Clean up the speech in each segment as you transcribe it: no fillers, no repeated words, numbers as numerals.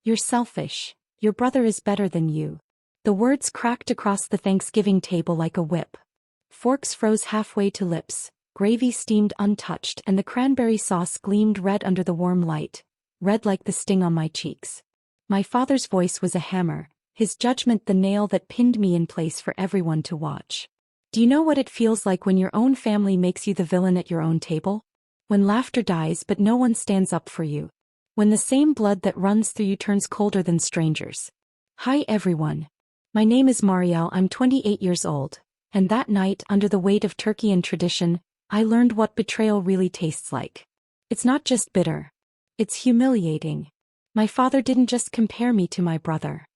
You're selfish. Your brother is better than you. The words cracked across the Thanksgiving table like a whip. Forks froze halfway to lips, gravy steamed untouched, and the cranberry sauce gleamed red under the warm light, red like the sting on my cheeks. My father's voice was a hammer, his judgment the nail that pinned me in place for everyone to watch. Do you know what it feels like when your own family makes you the villain at your own table? When laughter dies but no one stands up for you. When the same blood that runs through you turns colder than strangers. Hi everyone. My name is Marielle, I'm 28 years old, and that night, under the weight of turkey and tradition, I learned what betrayal really tastes like. It's not just bitter. It's humiliating. My father didn't just compare me to my brother.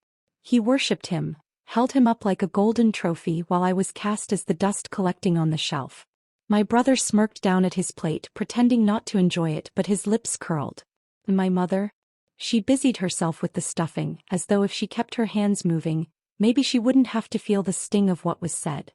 He worshipped him, held him up like a golden trophy while I was cast as the dust collecting on the shelf. My brother smirked down at his plate, pretending not to enjoy it, but his lips curled. And my mother? She busied herself with the stuffing, as though if she kept her hands moving, maybe she wouldn't have to feel the sting of what was said.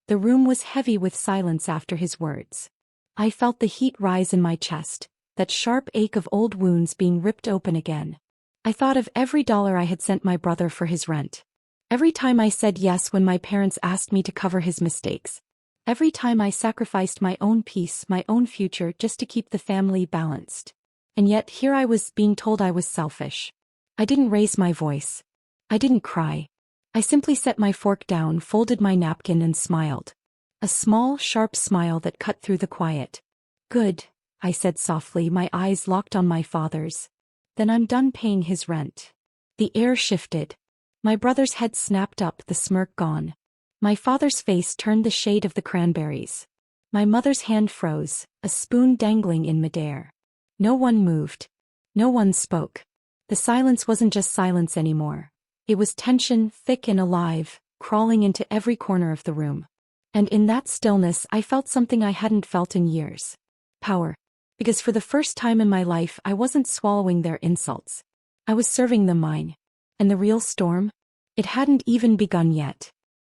The room was heavy with silence after his words. I felt the heat rise in my chest, that sharp ache of old wounds being ripped open again. I thought of every dollar I had sent my brother for his rent. Every time I said yes when my parents asked me to cover his mistakes. Every time I sacrificed my own peace, my own future, just to keep the family balanced. And yet here I was being told I was selfish. I didn't raise my voice. I didn't cry. I simply set my fork down, folded my napkin and smiled. A small, sharp smile that cut through the quiet. Good, I said softly, my eyes locked on my father's. Then I'm done paying his rent. The air shifted. My brother's head snapped up, the smirk gone. My father's face turned the shade of the cranberries. My mother's hand froze, a spoon dangling in midair. No one moved. No one spoke. The silence wasn't just silence anymore. It was tension, thick and alive, crawling into every corner of the room. And in that stillness I felt something I hadn't felt in years. Power. Because for the first time in my life I wasn't swallowing their insults. I was serving them mine. And the real storm? It hadn't even begun yet.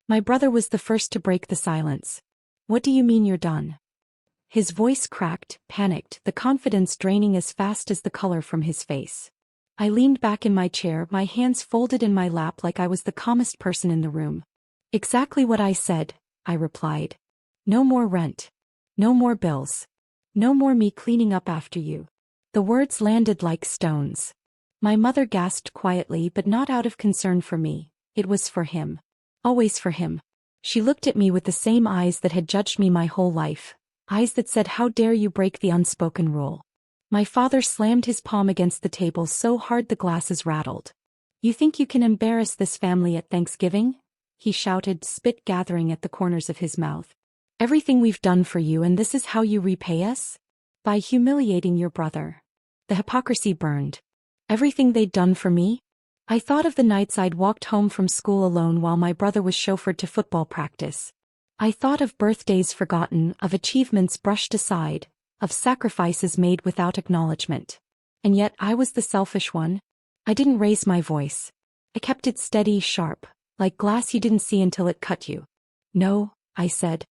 My brother was the first to break the silence. What do you mean you're done? His voice cracked, panicked, the confidence draining as fast as the color from his face. I leaned back in my chair, my hands folded in my lap like I was the calmest person in the room. Exactly what I said, I replied. No more rent. No more bills. No more me cleaning up after you. The words landed like stones. My mother gasped quietly, but not out of concern for me. It was for him. Always for him. She looked at me with the same eyes that had judged me my whole life. Eyes that said, how dare you break the unspoken rule. My father slammed his palm against the table so hard the glasses rattled. You think you can embarrass this family at Thanksgiving? He shouted, spit gathering at the corners of his mouth. Everything we've done for you, and this is how you repay us? By humiliating your brother. The hypocrisy burned. Everything they'd done for me? I thought of the nights I'd walked home from school alone while my brother was chauffeured to football practice. I thought of birthdays forgotten, of achievements brushed aside, of sacrifices made without acknowledgement. And yet I was the selfish one. I didn't raise my voice. I kept it steady, sharp, like glass you didn't see until it cut you. No, I said.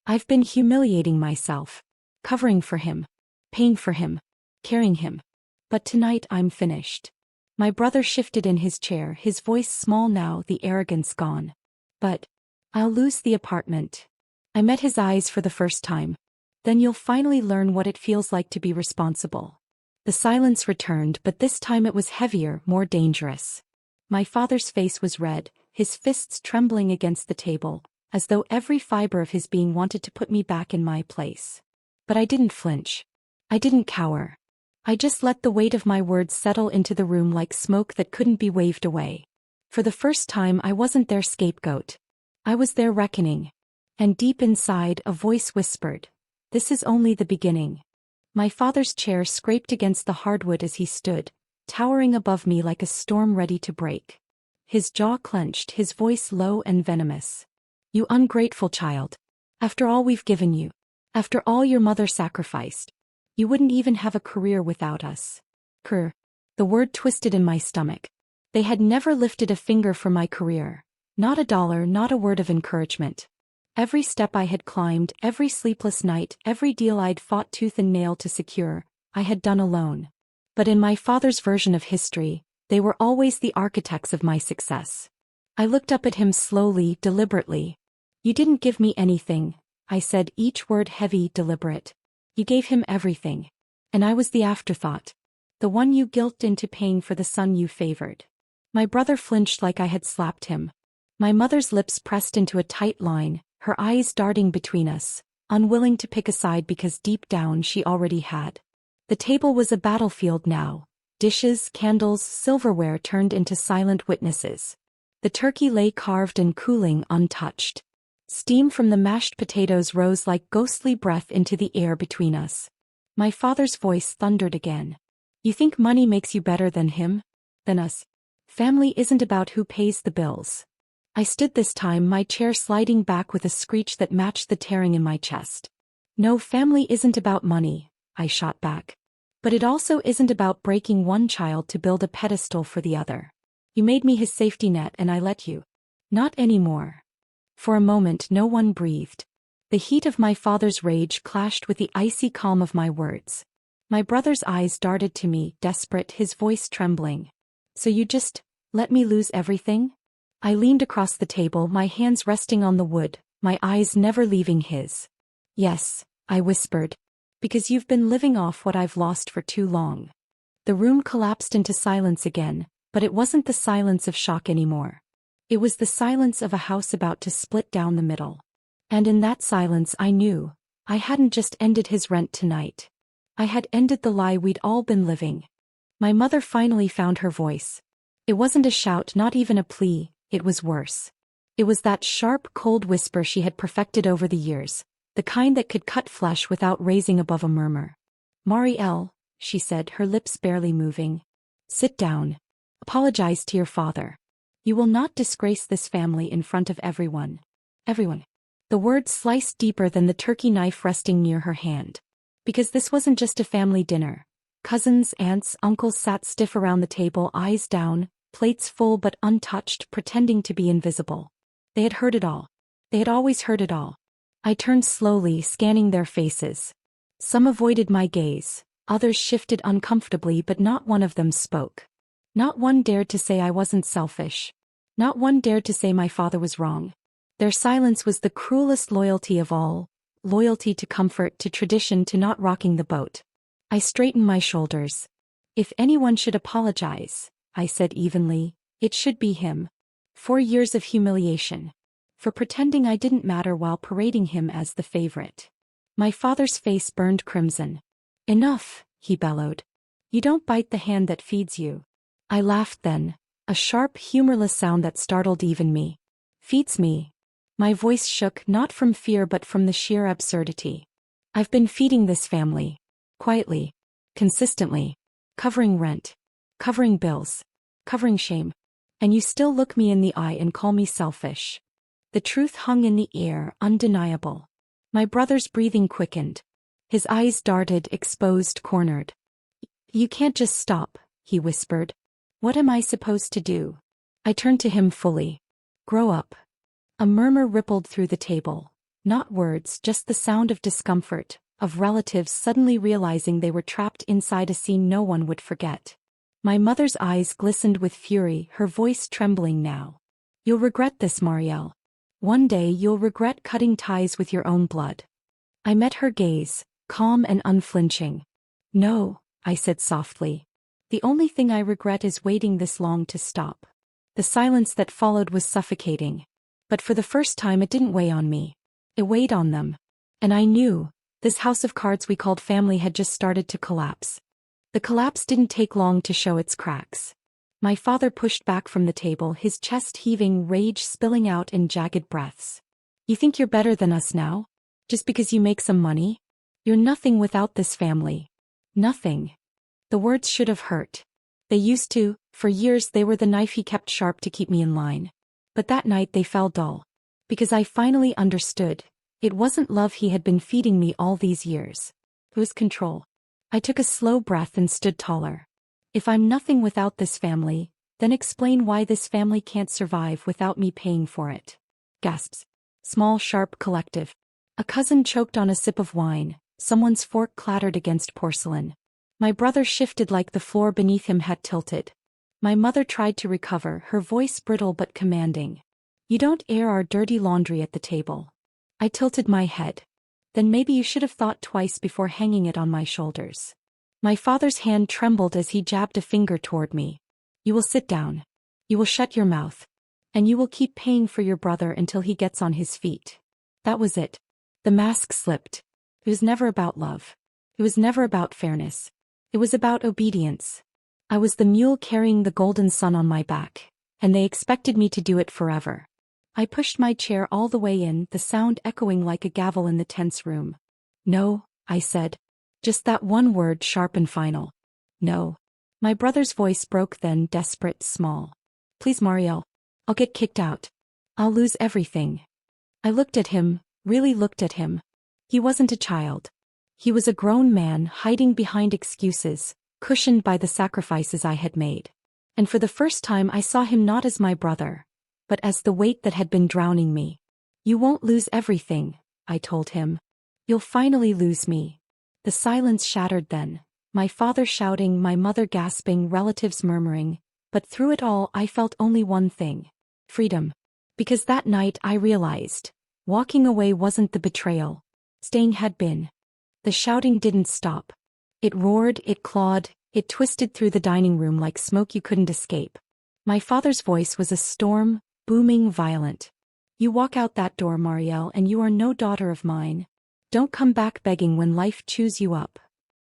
I've been humiliating myself. Covering for him. Paying for him. Carrying him. But tonight I'm finished. My brother shifted in his chair, his voice small now, the arrogance gone. But I'll lose the apartment. I met his eyes for the first time. Then you'll finally learn what it feels like to be responsible. The silence returned, but this time it was heavier, more dangerous. My father's face was red, his fists trembling against the table, as though every fiber of his being wanted to put me back in my place. But I didn't flinch. I didn't cower. I just let the weight of my words settle into the room like smoke that couldn't be waved away. For the first time I wasn't their scapegoat. I was their reckoning. And deep inside a voice whispered, this is only the beginning. My father's chair scraped against the hardwood as he stood, towering above me like a storm ready to break. His jaw clenched, his voice low and venomous. You ungrateful child. After all we've given you. After all your mother sacrificed. You wouldn't even have a career without us. The word twisted in my stomach. They had never lifted a finger for my career. Not a dollar, not a word of encouragement. Every step I had climbed, every sleepless night, every deal I'd fought tooth and nail to secure, I had done alone. But in my father's version of history, They were always the architects of my success. I looked up at him slowly, deliberately. You didn't give me anything, I said, each word heavy, deliberate. You gave him everything. And I was the afterthought. The one you guilted into paying for the son you favored. My brother flinched like I had slapped him. My mother's lips pressed into a tight line, her eyes darting between us, unwilling to pick a side because deep down she already had. The table was a battlefield now. Dishes, candles, silverware turned into silent witnesses. The turkey lay carved and cooling, untouched. Steam from the mashed potatoes rose like ghostly breath into the air between us. My father's voice thundered again. You think money makes you better than him? Than us? Family isn't about who pays the bills. I stood this time, my chair sliding back with a screech that matched the tearing in my chest. No, family isn't about money, I shot back. But it also isn't about breaking one child to build a pedestal for the other. You made me his safety net and I let you. Not anymore. For a moment no one breathed. The heat of my father's rage clashed with the icy calm of my words. My brother's eyes darted to me, desperate, his voice trembling. So you just let me lose everything? I leaned across the table, my hands resting on the wood, my eyes never leaving his. Yes, I whispered. Because you've been living off what I've lost for too long. The room collapsed into silence again, but it wasn't the silence of shock anymore. It was the silence of a house about to split down the middle. And in that silence I knew, I hadn't just ended his rent tonight. I had ended the lie we'd all been living. My mother finally found her voice. It wasn't a shout, not even a plea, it was worse. It was that sharp, cold whisper she had perfected over the years, the kind that could cut flesh without raising above a murmur. Marielle, she said, her lips barely moving. Sit down. Apologize to your father. You will not disgrace this family in front of everyone. Everyone. The words sliced deeper than the turkey knife resting near her hand. Because this wasn't just a family dinner. Cousins, aunts, uncles sat stiff around the table, eyes down, plates full but untouched, pretending to be invisible. They had heard it all. They had always heard it all. I turned slowly, scanning their faces. Some avoided my gaze, others shifted uncomfortably, but not one of them spoke. Not one dared to say I wasn't selfish. Not one dared to say my father was wrong. Their silence was the cruelest loyalty of all, loyalty to comfort, to tradition, to not rocking the boat. I straightened my shoulders. If anyone should apologize, I said evenly, it should be him. 4 years of humiliation. For pretending I didn't matter while parading him as the favorite. My father's face burned crimson. Enough, he bellowed. You don't bite the hand that feeds you. I laughed then, a sharp, humorless sound that startled even me. Feeds me. My voice shook, not from fear but from the sheer absurdity. I've been feeding this family. Quietly. Consistently. Covering rent. Covering bills. Covering shame. And you still look me in the eye and call me selfish. The truth hung in the air, undeniable. My brother's breathing quickened. His eyes darted, exposed, cornered. You can't just stop, he whispered. What am I supposed to do? I turned to him fully. Grow up. A murmur rippled through the table. Not words, just the sound of discomfort, of relatives suddenly realizing they were trapped inside a scene no one would forget. My mother's eyes glistened with fury, her voice trembling now. You'll regret this, Marielle. One day you'll regret cutting ties with your own blood. I met her gaze, calm and unflinching. No, I said softly. The only thing I regret is waiting this long to stop. The silence that followed was suffocating. But for the first time it didn't weigh on me. It weighed on them. And I knew, this house of cards we called family had just started to collapse. The collapse didn't take long to show its cracks. My father pushed back from the table, his chest heaving, rage spilling out in jagged breaths. You think you're better than us now? Just because you make some money? You're nothing without this family. Nothing. The words should have hurt. They used to, for years they were the knife he kept sharp to keep me in line. But that night they fell dull. Because I finally understood. It wasn't love he had been feeding me all these years. It was control. I took a slow breath and stood taller. If I'm nothing without this family, then explain why this family can't survive without me paying for it. Gasps. Small, sharp, collective. A cousin choked on a sip of wine, someone's fork clattered against porcelain. My brother shifted like the floor beneath him had tilted. My mother tried to recover, her voice brittle but commanding. You don't air our dirty laundry at the table. I tilted my head. Then maybe you should have thought twice before hanging it on my shoulders. My father's hand trembled as he jabbed a finger toward me. You will sit down. You will shut your mouth. And you will keep paying for your brother until he gets on his feet. That was it. The mask slipped. It was never about love. It was never about fairness. It was about obedience. I was the mule carrying the golden sun on my back, and they expected me to do it forever. I pushed my chair all the way in, the sound echoing like a gavel in the tense room. No, I said. Just that one word, sharp and final. No. My brother's voice broke then, desperate, small. Please, Marielle. I'll get kicked out. I'll lose everything. I looked at him, really looked at him. He wasn't a child. He was a grown man hiding behind excuses, cushioned by the sacrifices I had made. And for the first time I saw him not as my brother, but as the weight that had been drowning me. You won't lose everything, I told him. You'll finally lose me. The silence shattered then, my father shouting, my mother gasping, relatives murmuring, but through it all I felt only one thing. Freedom. Because that night I realized, walking away wasn't the betrayal. Staying had been. The shouting didn't stop. It roared, it clawed, it twisted through the dining room like smoke you couldn't escape. My father's voice was a storm, booming, violent. You walk out that door, Marielle, and you are no daughter of mine. Don't come back begging when life chews you up.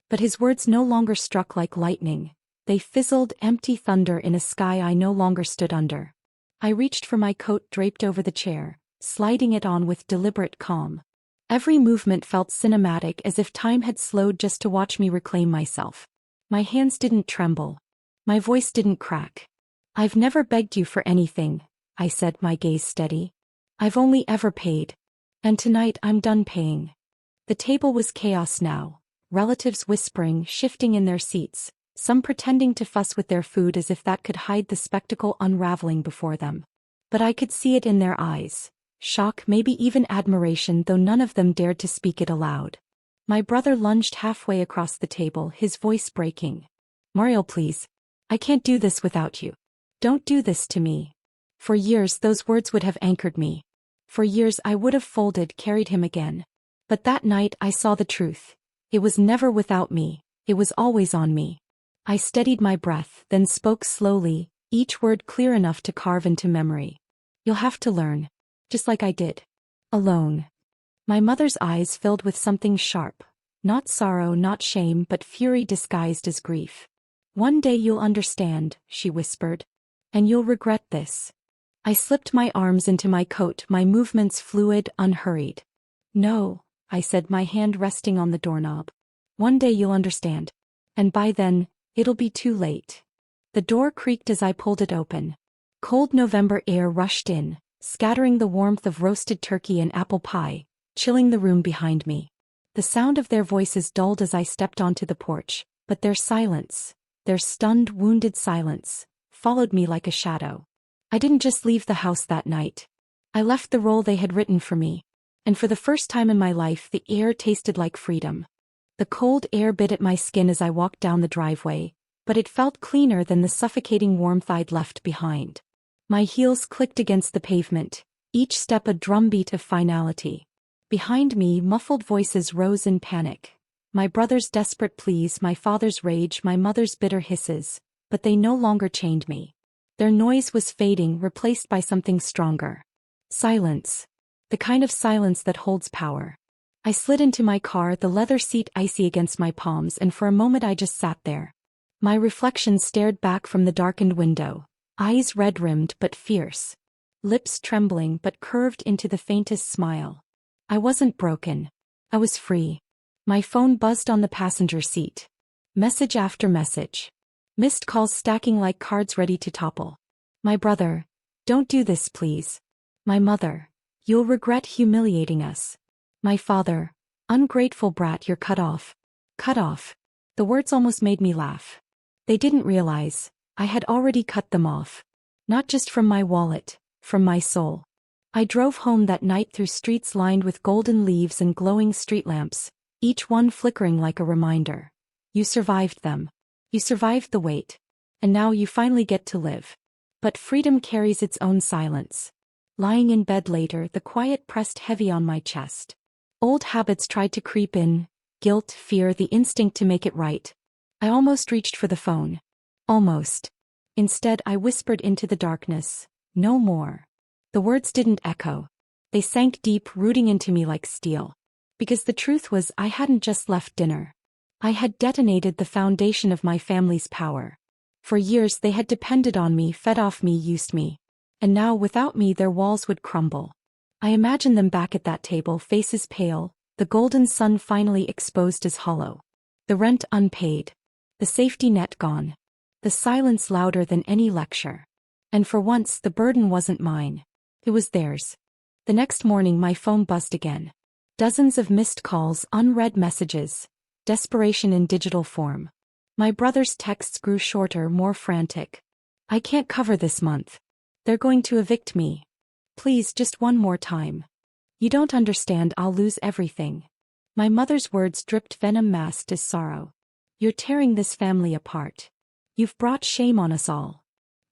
But his words no longer struck like lightning. They fizzled, empty thunder in a sky I no longer stood under. I reached for my coat draped over the chair, sliding it on with deliberate calm. Every movement felt cinematic, as if time had slowed just to watch me reclaim myself. My hands didn't tremble. My voice didn't crack. I've never begged you for anything, I said, my gaze steady. I've only ever paid. And tonight I'm done paying. The table was chaos now. Relatives whispering, shifting in their seats, some pretending to fuss with their food as if that could hide the spectacle unraveling before them. But I could see it in their eyes. Shock, maybe even admiration, though none of them dared to speak it aloud. My brother lunged halfway across the table, his voice breaking. Marielle, please. I can't do this without you. Don't do this to me. For years those words would have anchored me. For years I would have folded, carried him again. But that night I saw the truth. It was never without me, it was always on me. I steadied my breath, then spoke slowly, each word clear enough to carve into memory. You'll have to learn. Just like I did. Alone. My mother's eyes filled with something sharp. Not sorrow, not shame, but fury disguised as grief. One day you'll understand, she whispered. And you'll regret this. I slipped my arms into my coat, my movements fluid, unhurried. No, I said, my hand resting on the doorknob. One day you'll understand. And by then, it'll be too late. The door creaked as I pulled it open. Cold November air rushed in, scattering the warmth of roasted turkey and apple pie, chilling the room behind me. The sound of their voices dulled as I stepped onto the porch, but their silence, their stunned, wounded silence, followed me like a shadow. I didn't just leave the house that night. I left the role they had written for me. And for the first time in my life the air tasted like freedom. The cold air bit at my skin as I walked down the driveway, but it felt cleaner than the suffocating warmth I'd left behind. My heels clicked against the pavement, each step a drumbeat of finality. Behind me, muffled voices rose in panic. My brother's desperate pleas, my father's rage, my mother's bitter hisses, but they no longer chained me. Their noise was fading, replaced by something stronger. Silence. The kind of silence that holds power. I slid into my car, the leather seat icy against my palms, and for a moment I just sat there. My reflection stared back from the darkened window, eyes red-rimmed but fierce, lips trembling but curved into the faintest smile. I wasn't broken. I was free. My phone buzzed on the passenger seat. Message after message. Missed calls stacking like cards ready to topple. My brother, don't do this please. My mother, you'll regret humiliating us. My father, ungrateful brat, you're cut off. Cut off. The words almost made me laugh. They didn't realize, I had already cut them off. Not just from my wallet, from my soul. I drove home that night through streets lined with golden leaves and glowing street lamps, each one flickering like a reminder. You survived them. You survived the wait. And now you finally get to live. But freedom carries its own silence. Lying in bed later, the quiet pressed heavy on my chest. Old habits tried to creep in, guilt, fear, the instinct to make it right. I almost reached for the phone. Almost. Instead, I whispered into the darkness, "No more." The words didn't echo. They sank deep, rooting into me like steel. Because the truth was, I hadn't just left dinner. I had detonated the foundation of my family's power. For years they had depended on me, fed off me, used me. And now, without me, their walls would crumble. I imagined them back at that table, faces pale, the golden sun finally exposed as hollow. The rent unpaid. The safety net gone. The silence louder than any lecture. And for once, the burden wasn't mine. It was theirs. The next morning my phone buzzed again. Dozens of missed calls, unread messages. Desperation in digital form. My brother's texts grew shorter, more frantic. "I can't cover this month. They're going to evict me. Please, just one more time. You don't understand, I'll lose everything." My mother's words dripped venom masked as sorrow. "You're tearing this family apart. You've brought shame on us all."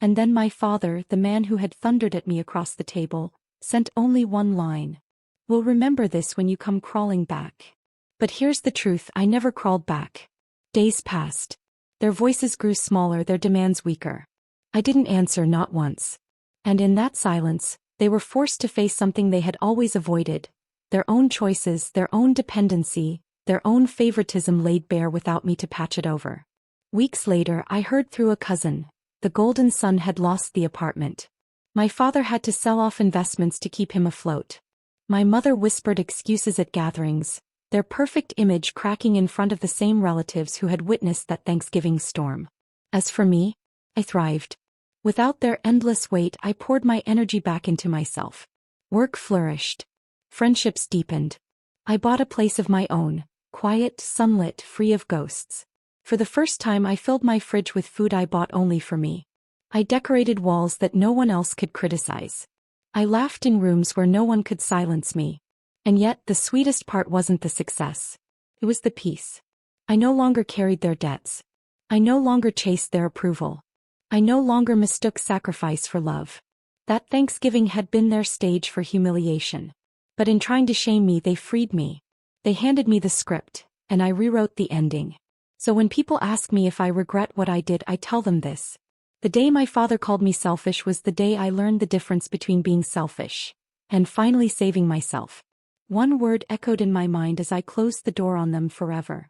And then my father, the man who had thundered at me across the table, sent only one line. "We'll remember this when you come crawling back." But here's the truth, I never crawled back. Days passed. Their voices grew smaller, their demands weaker. I didn't answer, not once. And in that silence, they were forced to face something they had always avoided. Their own choices, their own dependency, their own favoritism laid bare without me to patch it over. Weeks later, I heard through a cousin. The golden son had lost the apartment. My father had to sell off investments to keep him afloat. My mother whispered excuses at gatherings, their perfect image cracking in front of the same relatives who had witnessed that Thanksgiving storm. As for me, I thrived. Without their endless weight, I poured my energy back into myself. Work flourished. Friendships deepened. I bought a place of my own, quiet, sunlit, free of ghosts. For the first time, I filled my fridge with food I bought only for me. I decorated walls that no one else could criticize. I laughed in rooms where no one could silence me. And yet, the sweetest part wasn't the success. It was the peace. I no longer carried their debts. I no longer chased their approval. I no longer mistook sacrifice for love. That Thanksgiving had been their stage for humiliation. But in trying to shame me, they freed me. They handed me the script, and I rewrote the ending. So when people ask me if I regret what I did, I tell them this. The day my father called me selfish was the day I learned the difference between being selfish and finally saving myself. One word echoed in my mind as I closed the door on them forever.